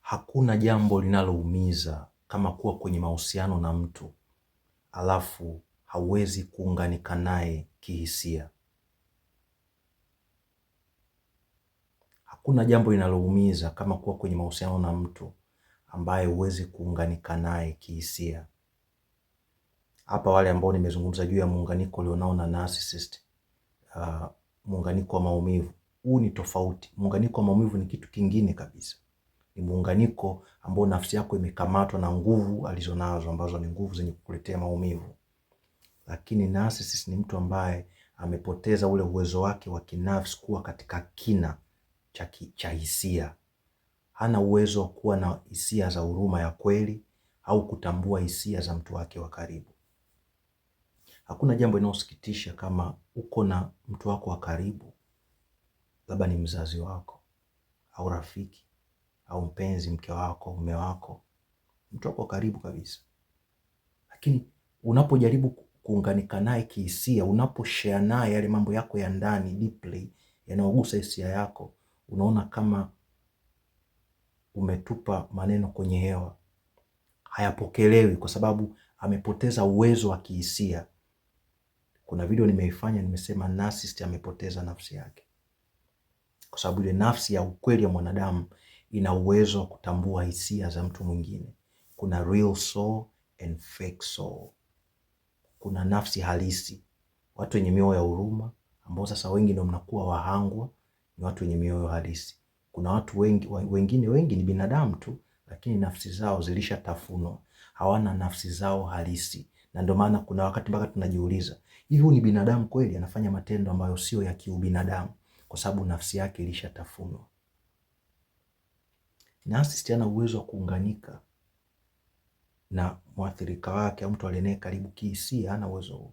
Hakuna jambo linaloumiza kama kuwa kwenye mahusiano na mtu alafu hauwezi kuunganika naye kihisia. Hakuna jambo linaloumiza kama kuwa kwenye mahusiano na mtu ambaye huwezi kuunganika naye kihisia. Hapa wale ambao nimezungumza juu ya muunganiko ulionao na narcissist, muunganiko wa maumivu, huu ni tofauti. Muunganiko wa maumivu ni kitu kingine kabisa. Ni muunganiko ambao nafsi yako imekamatwa na nguvu alizonazo ambazo ni nguvu zenye kukuletea maumivu. Lakini narcissist ni mtu ambaye amepoteza ule uwezo wake wa kinafsi kuwa katika kina cha hisia. Hana uwezo wa kuwa na hisia za huruma ya kweli au kutambua hisia za mtu wake wa karibu. Hakuna jambo linalosikitisha kama uko na mtu wako wa karibu, labda ni mzazi wako au rafiki au mpenzi, mke wako, mume wako, mtu wako wa karibu kabisa, lakini unapojaribu kuunganika naye kihisia, unaposhare naye yale mambo yako ya ndani deeply yanayogusa hisia yako, unaona kama umetupa maneno kwenye hewa, hayapokelewi kwa sababu amepoteza uwezo wa kihisia. Kuna video nimeifanya, nimesema narcissist amepoteza nafsi yake, kwa sababu ile nafsi ya ukweli ya mwanadamu ina uwezo wa kutambua hisia za mtu mwingine. Kuna real soul and fake soul. Kuna nafsi halisi, watu wenye mioyo ya huruma, ambao sasa wengi ndio mnakuwa wahangwa, ni watu wenye mioyo halisi. Kuna watu wengi ni binadamu tu, lakini nafsi zao zilishatafunwa, hawana nafsi zao halisi. Na ndio maana kuna wakati mpaka tunajiuliza, hivi huyu ni binadamu kweli? Anafanya matendo ambayo sio ya kiubinadamu kwa sababu nafsi yake ilishatafunwa. Narcissist hana uwezo wa kuunganika na mwathirika wake au mtu aliyenaye karibu kihisia, hana uwezo huo.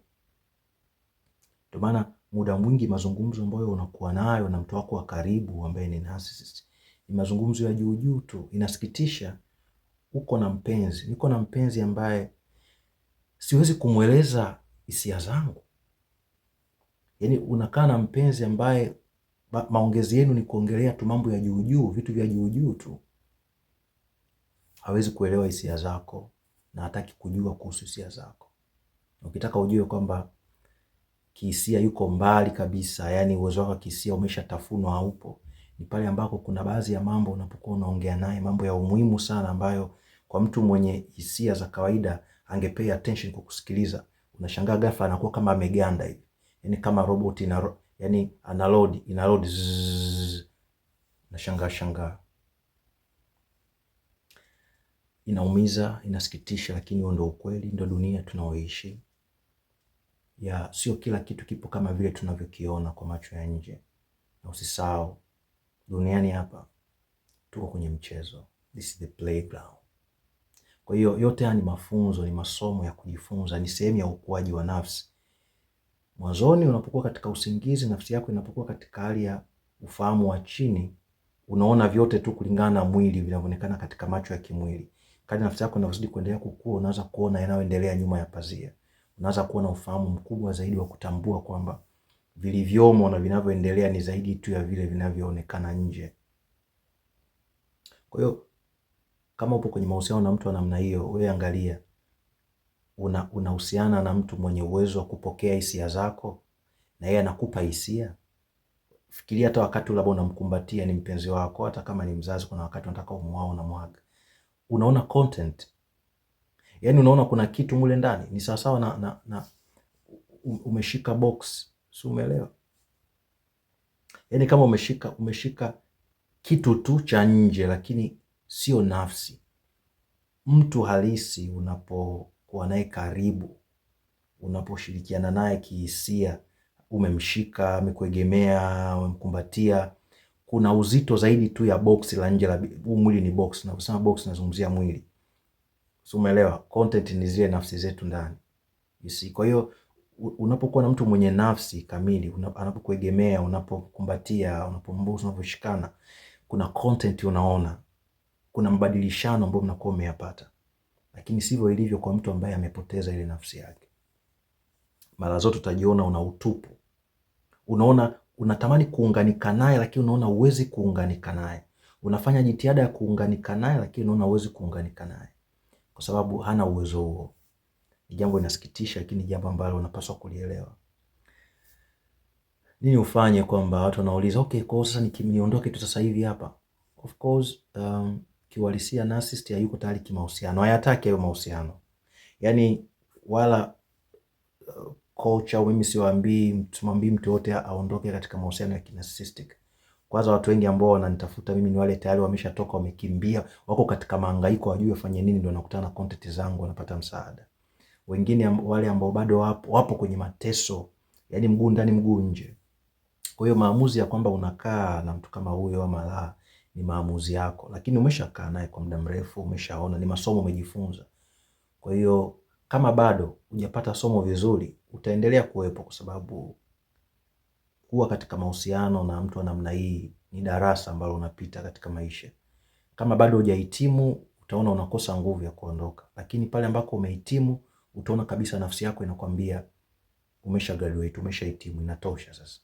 Ndio maana muda mwingi mazungumzo ambayo unakuwa nayo na mtu wako wa karibu ambaye ni narcissist ni mazungumzo ya juu juu tu. Inasikitisha, uko na mpenzi, niko na mpenzi ambaye siwezi kumweleza hisia zangu. Yaani unakaa na mpenzi ambaye maongezi yenu ni kuongelea tu mambo ya juu juu, vitu vya juu juu tu. Hawezi kuelewa hisia zako na hataki kujua kuhusu hisia zako. Ukitaka ujue kwamba kihisia yuko mbali kabisa, yani uwezo wako kihisia umeshatafunwa, haupo, ni pale ambako kuna baadhi ya mambo unapokuwa unaongea naye, mambo ya umuhimu sana ambayo kwa mtu mwenye hisia za kawaida angepay attention kukusikiliza, unashangaa ghafla anakuwa kama ameganda hivi. Yani kama robot yani ina load shangaa. Inaumiza, inasikitisha, lakini huo ndio ukweli, ndio dunia tunaoishi. Ya sio kila kitu kipo kama vile tunavyokiona kwa macho ya nje. Na usisahau, duniani hapa tuko kwenye mchezo. This is the playground. Kwa hiyo yote haya ni mafunzo, ni masomo ya kujifunza, ni sehemu ya ukuaji wa nafsi. Mwanzoni unapokuwa katika usingizi, nafsi yako inapokuwa katika hali ya ufahamu wa chini, unaona vyote tu kulingana na mwili vinavyoonekana katika macho ya kimwili. Kadri nafsi yako inavyozidi kuendelea kukua, unaanza kuona yanayoendelea nyuma ya pazia. Unaanza kuwa na ufahamu mkubwa zaidi wa kutambua kwamba vilivyomo na vinavyoendelea ni zaidi tu ya vile vinavyoonekana nje. Kwa hiyo kama upo kwenye mahusiano na mtu wa namna hiyo, wewe angalia, unahusiana na mtu mwenye uwezo wa kupokea hisia zako na yeye anakupa hisia. Fikiria hata wakati labda unamkumbatia ni mpenzi wako, hata kama ni mzazi, kuna wakati unataka umuao na mwaga. Unaona content. Yaani unaona kuna kitu mule ndani. Ni sawa sawa na umeshika box. Si umeelewa? Yaani kama umeshika kitu tu cha nje lakini sio nafsi. Mtu halisi unapokuwa naye karibu, unaposhirikiana naye kihisia, umemshika, amekuegemea, umemkumbatia, kuna uzito zaidi tu ya box la nje la mwili. Ni box, na kusema box nazungumzia mwili. Si umeelewa? Content ni zile nafsi zetu ndani. You see? Kwa hiyo unapokuwa na mtu mwenye nafsi kamili, anapokuegemea, unapokumbatia, unapombusu, unaposhikana, kuna content unaona, kuna mbadilishano ambao mnakuwa mmeyapata. Lakini sivyo ilivyo kwa mtu ambaye amepoteza ile nafsi yake. Mara zote utajiona una utupu. Unaona unatamani kuunganika naye lakini unaona huwezi kuunganika naye. unafanya jitihada ya kuunganika naye, lakini unaona huwezi kuunganika naye kwa sababu hana uwezo huo. Ni jambo linasikitisha, lakini jambo ambalo unapaswa kulielewa. Nini ufanye? Kwamba watu wanauliza okay, kwa sasa niondoke tu sasa hivi hapa. Of course, kiuhalisia narcissist hayuko tayari kimahusiano, hayataki hayo mahusiano. Yaani wala coach au mimi simwambii mtu yote aondoke katika mahusiano ya narcissistic. Kwanza watu wengi ambao wananitafuta mimi ni wale tayari wameshatoka, wamekimbia, wako katika mahangaiko, wajue wafanye nini, ndio wanakutana na content zangu, wanapata msaada. Wengine wale ambao bado wapo kwenye mateso, yani mguu ndani mguu nje. Kwa hiyo maamuzi ya kwamba unakaa na mtu kama huyo ama la ni maamuzi yako, lakini umeshakaa naye kwa muda mrefu, umeshaona, ni masomo umejifunza. Kwa hiyo kama bado hujapata somo vizuri, utaendelea kuwepo, kwa sababu kuwa katika mahusiano na mtu wa namna hii ni darasa ambalo unapita katika maisha. Kama bado hujahitimu, utaona unakosa nguvu ya kuondoka, lakini pale ambako umehitimu, utaona kabisa nafsi yako inakwambia umesha graduate, umeshahitimu, inatosha sasa.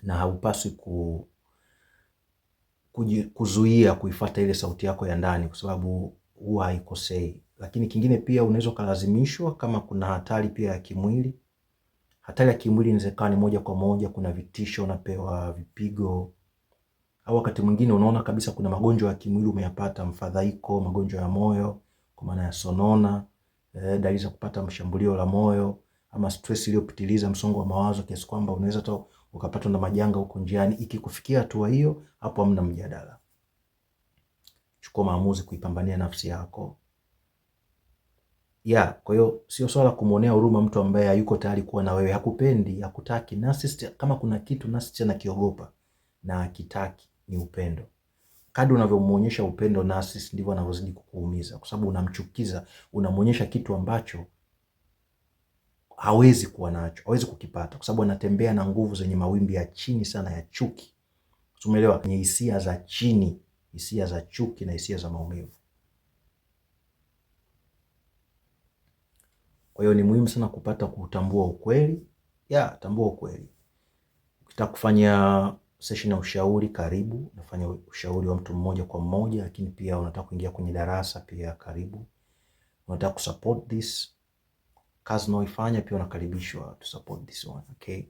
Na haupaswi kuzuia kuifuata ile sauti yako ya ndani, kwa sababu huwa haikosei. Lakini kingine pia unaweza kulazimishwa kama kuna hatari pia ya kimwili. Hatari ya kimwili inawezekana ni moja kwa moja, kuna vitisho, unapewa vipigo, au wakati mwingine unaona kabisa kuna magonjwa ya kimwili umeyapata, mfadhaiko, magonjwa ya moyo kwa maana ya sonona, dalili za kupata mshambulio la moyo, ama stress iliyopitiliza, msongo wa mawazo kiasi kwamba unaweza hata ukapatwa na majanga huko njiani. Ikikufikia hatua hiyo, hapo hamna mjadala. Chukua maamuzi kuipambania nafsi yako. Kwa hiyo sio swala kumuonea huruma mtu ambaye hayuko tayari kuwa na wewe, hakupendi, hakutaki. Narcissist, kama kuna kitu narcissist anakiogopa na hakitaki, ni upendo. Kadri unavyomuonyesha upendo narcissist, ndivyo anavyozidi kukuumiza, kwa sababu unamchukiza, unamuonyesha kitu ambacho hawezi kuwa nacho, hawezi kukipata, kwa sababu anatembea na nguvu zenye mawimbi ya chini sana ya chuki. Umeelewa? Ni hisia za chini, hisia za chuki na hisia za maumivu. Kwa hiyo ni muhimu sana kutambua ukweli. Tambua ukweli. Ukitaka kufanya session ya ushauri, karibu. Nafanya ushauri wa mtu mmoja kwa mmoja, lakini pia unataka kuingia kwenye darasa, pia karibu. Unataka kusupport this kazi unaoifanya, pia unakaribishwa to support this one, okay?